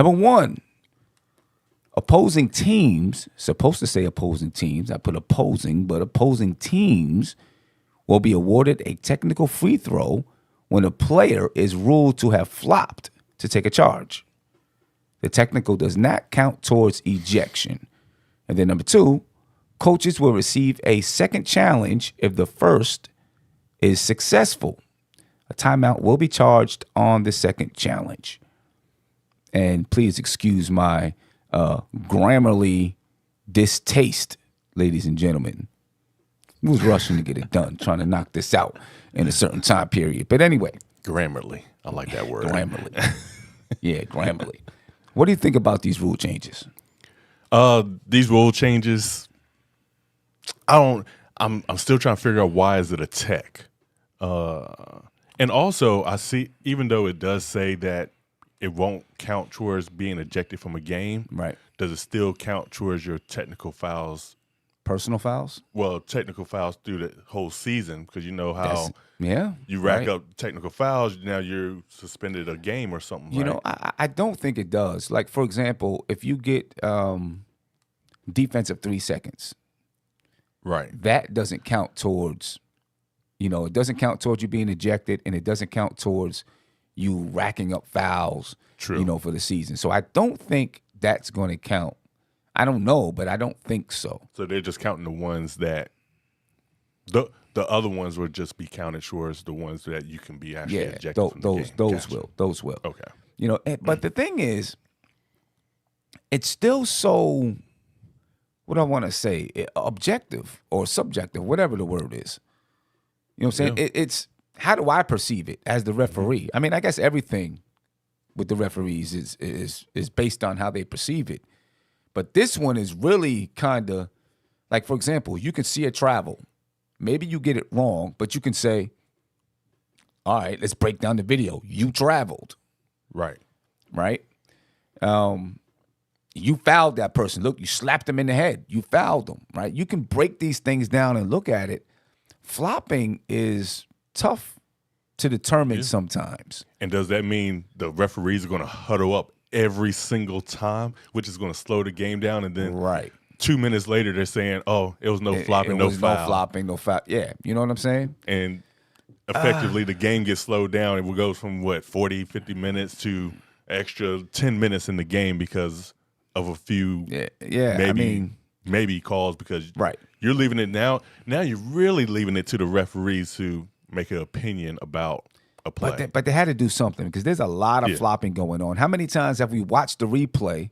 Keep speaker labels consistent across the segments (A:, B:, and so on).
A: Number one, opposing teams, supposed to say opposing teams, I put opposing, but opposing teams will be awarded a technical free throw when a player is ruled to have flopped to take a charge. The technical does not count towards ejection. And then number two, coaches will receive a second challenge if the first is successful. A timeout will be charged on the second challenge. And please excuse my grammarly distaste, ladies and gentlemen. Who was rushing to get it done, trying to knock this out in a certain time period. But anyway.
B: Grammarly. I like that word.
A: Grammarly. Yeah, Grammarly. What do you think about these rule changes?
B: These rule changes, I'm still trying to figure out why is it a tech. And also I see, even though it does say that it won't count towards being ejected from a game,
A: right?
B: Does it still count towards your technical fouls?
A: Personal fouls?
B: Well, technical fouls through the whole season, because you know how you rack up technical fouls, now you're suspended a game or something.
A: You know, I don't think it does. Like, for example, if you get defensive 3 seconds,
B: right,
A: that doesn't count towards, it doesn't count towards you being ejected, and it doesn't count towards you racking up fouls, for the season. So I don't think that's going to count. I don't know, but I don't think so.
B: So they're just counting the ones that the other ones would just be counted towards the ones that you can be actually ejected from the game.
A: Those will.
B: Okay.
A: But the thing is, it's still so, what do I want to say, objective or subjective, whatever the word is. You know what I'm saying? It's, how do I perceive it as the referee? I mean, I guess everything with the referees is based on how they perceive it. But this one is really kind of, like, for example, you can see a travel. Maybe you get it wrong, but you can say, all right, let's break down the video. You traveled.
B: Right.
A: Right? You fouled that person. Look, you slapped them in the head. You fouled them, right? You can break these things down and look at it. Flopping is tough to determine sometimes.
B: And does that mean the referees are going to huddle up every single time, which is going to slow the game down? And then 2 minutes later, they're saying, oh, it was no flopping, no foul.
A: No flopping, no foul. Yeah, you know what I'm saying?
B: And effectively, the game gets slowed down. It goes from, 40, 50 minutes to extra 10 minutes in the game because of a few maybe calls, because you're leaving it now. Now you're really leaving it to the referees to make an opinion about a play.
A: But they had to do something, because there's a lot of flopping going on. How many times have we watched the replay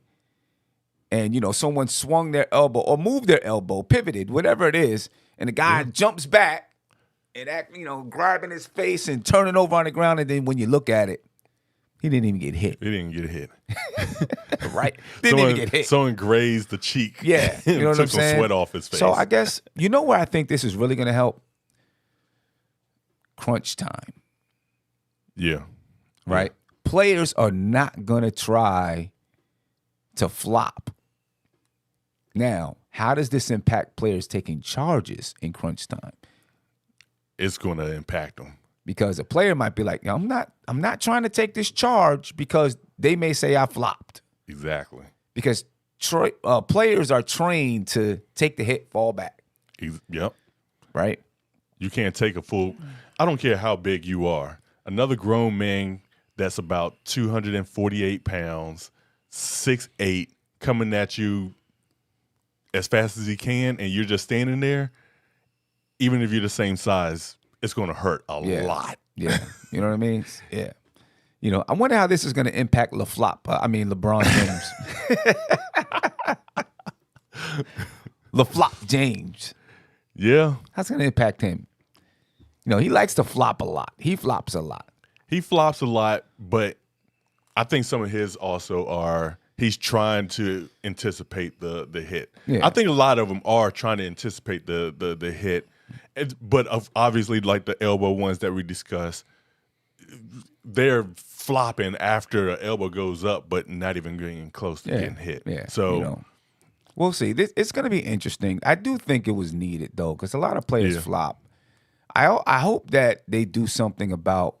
A: and, someone swung their elbow or moved their elbow, pivoted, whatever it is, and the guy jumps back and grabbing his face and turning over on the ground, and then when you look at it, he didn't even get hit.
B: He didn't get hit.
A: Right. Didn't even get hit.
B: Someone grazed the cheek.
A: Yeah. You know what I'm
B: saying? Took some sweat off his face.
A: So I guess, where I think this is really going to help? Crunch time.
B: Yeah.
A: Right? Yeah. Players are not going to try to flop. Now, how does this impact players taking charges in crunch time?
B: It's going to impact them.
A: Because a player might be like, I'm not trying to take this charge, because they may say I flopped.
B: Exactly.
A: Because players are trained to take the hit, fall back.
B: Yep.
A: Right?
B: You can't take a full, I don't care how big you are. Another grown man that's about 248 pounds, 6'8", coming at you as fast as he can, and you're just standing there, even if you're the same size, it's going to hurt a lot.
A: Yeah. You know what I mean? Yeah. I wonder how this is going to impact LeBron James. LaFlop James.
B: Yeah.
A: How's it going to impact him? He likes to flop a lot. He flops a lot.
B: He flops a lot, but I think some of his also are, he's trying to anticipate the hit. Yeah. I think a lot of them are trying to anticipate the hit. But obviously, like the elbow ones that we discussed, they're flopping after the elbow goes up, but not even getting close to getting hit.
A: Yeah.
B: So
A: we'll see. It's going to be interesting. I do think it was needed, though, because a lot of players flop. I hope that they do something about,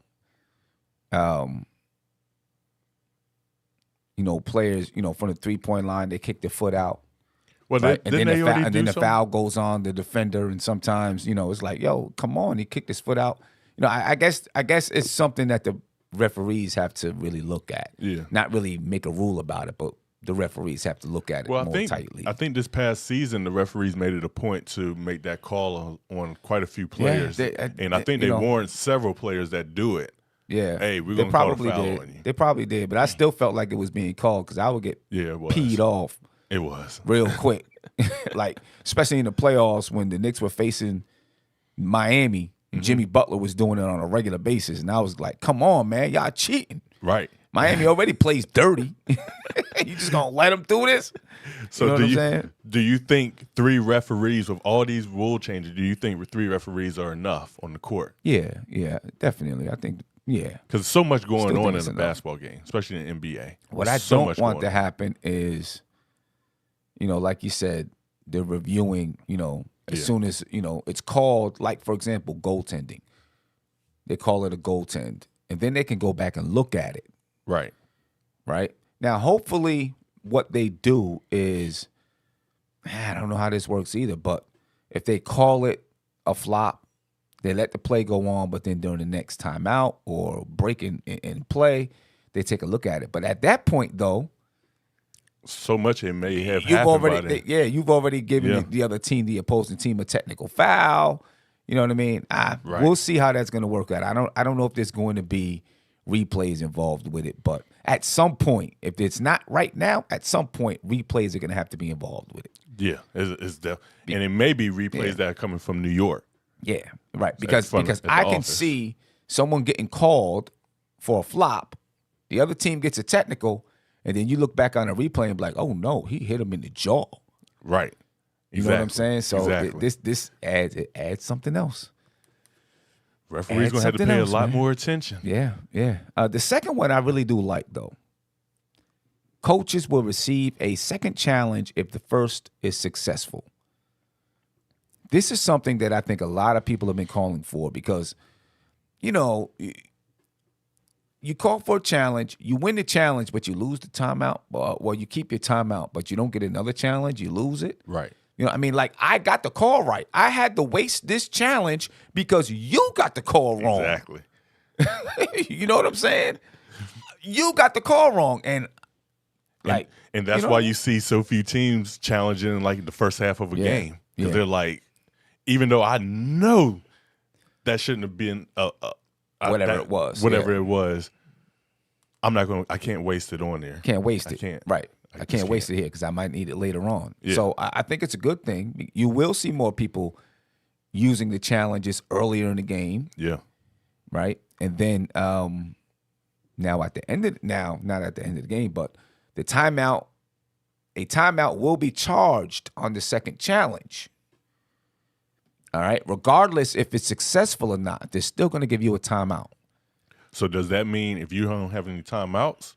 A: players, from the 3-point line, they kick their foot out.
B: Well,
A: right?
B: and then
A: the foul goes on the defender, and sometimes, it's like, yo, come on, he kicked his foot out. I guess it's something that the referees have to really look at.
B: Yeah.
A: Not really make a rule about it, but the referees have to look at it more tightly.
B: I think this past season, the referees made it a point to make that call on quite a few players. And I think they warned several players that do it.
A: Yeah.
B: Hey, we're going to call a foul on you.
A: They probably did, but I still felt like it was being called because I would get peed off.
B: It was.
A: Real quick. Like, especially in the playoffs when the Knicks were facing Miami and Jimmy Butler was doing it on a regular basis. And I was like, come on, man, y'all cheating.
B: Right.
A: Miami already plays dirty. You just going to let them do this?
B: So
A: you know what I'm saying?
B: Do you think 3 referees, with all these rule changes, do you think 3 referees are enough on the court?
A: Yeah, definitely. I think, yeah.
B: Because so much going on in a basketball game, especially in the NBA.
A: What I don't want to happen is, like you said, they're reviewing, as soon as, it's called, like, for example, goaltending. They call it a goaltend. And then they can go back and look at it.
B: Right.
A: Right? Now, hopefully what they do is, I don't know how this works either, but if they call it a flop, they let the play go on, but then during the next timeout or break in play, they take a look at it. But at that point, though,
B: so much it may have happened.
A: You've already given the other team, the opposing team, a technical foul. You know what I mean?
B: Right.
A: We'll see how that's going to work out. I don't know if there's going to be replays involved with it, but at some point, if it's not right now, at some point, replays are going to have to be involved with it.
B: Yeah, it's and it may be replays that are coming from New York.
A: Yeah, right. Because I can see someone getting called for a flop, the other team gets a technical, and then you look back on a replay and be like, oh no, he hit him in the jaw.
B: Right.
A: You know what I'm saying? So this adds something else.
B: Referees gonna have to pay a lot more attention.
A: Yeah. The second one I really do like, though. Coaches will receive a second challenge if the first is successful. This is something that I think a lot of people have been calling for because, you call for a challenge, you win the challenge, but you lose the timeout. Well, you keep your timeout, but you don't get another challenge, you lose it.
B: Right.
A: Like, I got the call right. I had to waste this challenge because you got the call wrong.
B: Exactly.
A: You know what I'm saying? You got the call wrong. And
B: that's why you see so few teams challenging like the first half of a game. Because they're like, even though I know that shouldn't have been
A: whatever
B: it was, I can't waste it on there.
A: Can't waste it.
B: I can't.
A: Right. I can't waste it here because I might need it later on.
B: Yeah.
A: So I think it's a good thing. You will see more people using the challenges earlier in the game.
B: Yeah.
A: Right. And then now at the end of not at the end of the game, but a timeout will be charged on the second challenge. All right. Regardless if it's successful or not, they're still going to give you a timeout.
B: So does that mean if you don't have any timeouts,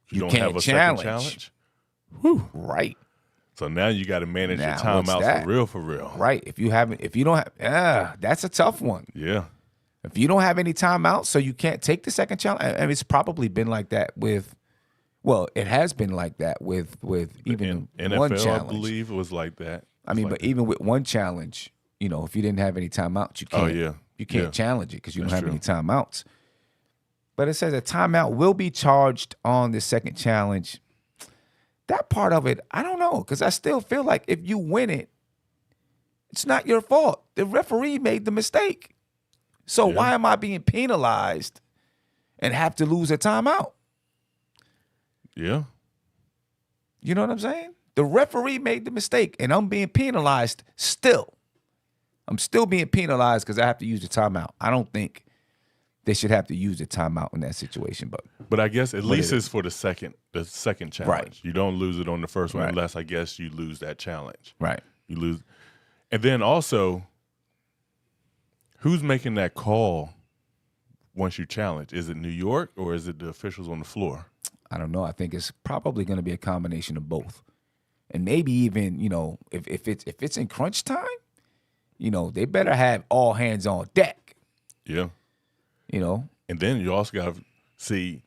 B: you don't
A: can't
B: have a second challenge?
A: Whew. Right.
B: So now you got to manage your timeouts for real.
A: Right. If you don't have, that's a tough one.
B: Yeah.
A: If you don't have any timeouts, so you can't take the second challenge, and it's probably been like that it has been like that with even
B: NFL,
A: one challenge.
B: I believe it was like that.
A: Even with one challenge, if you didn't have any timeouts, you can't challenge it because you don't have any timeouts. But it says a timeout will be charged on the second challenge. That part of it, I don't know, because I still feel like if you win it, it's not your fault. The referee made the mistake. So why am I being penalized and have to lose a timeout?
B: Yeah.
A: You know what I'm saying? The referee made the mistake, and I'm being penalized still. I'm still being penalized because I have to use the timeout. I don't think they should have to use the timeout in that situation.
B: But I guess at least it's for the second challenge.
A: Right.
B: You don't lose it on the first one unless I guess you lose that challenge.
A: Right.
B: You lose. And then also, who's making that call once you challenge? Is it New York or is it the officials on the floor?
A: I don't know. I think it's probably going to be a combination of both. And maybe even, if it's in crunch time, they better have all hands on deck.
B: Yeah.
A: And
B: then you also got to see,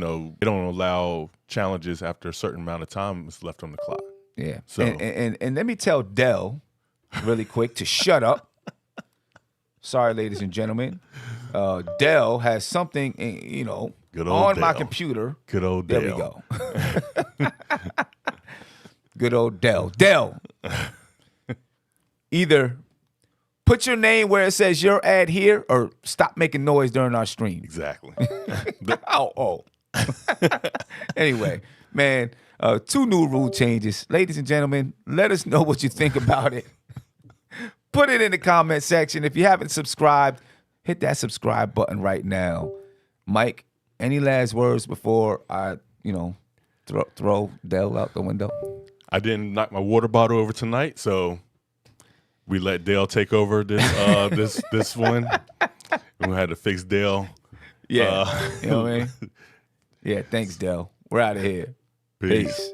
B: they don't allow challenges after a certain amount of time is left on the clock.
A: Yeah.
B: So
A: and let me tell Dell really quick to shut up. Sorry, ladies and gentlemen. Dell has something,
B: Good old
A: on my
B: Dell.
A: computer.
B: Good old
A: There
B: Dell.
A: we go. Good old Dell. Dell. Either put your name where it says your ad here, or stop making noise during our stream.
B: Exactly.
A: Oh. Anyway, man, 2 new rule changes. Ladies and gentlemen, let us know what you think about it. Put it in the comment section. If you haven't subscribed, hit that subscribe button right now. Mike, any last words before I, throw Dell out the window?
B: I didn't knock my water bottle over tonight, so we let Dale take over this one. We had to fix Dale.
A: Yeah. You know what I mean? Yeah, thanks, Dell. We're out of here.
B: Peace.
A: Peace.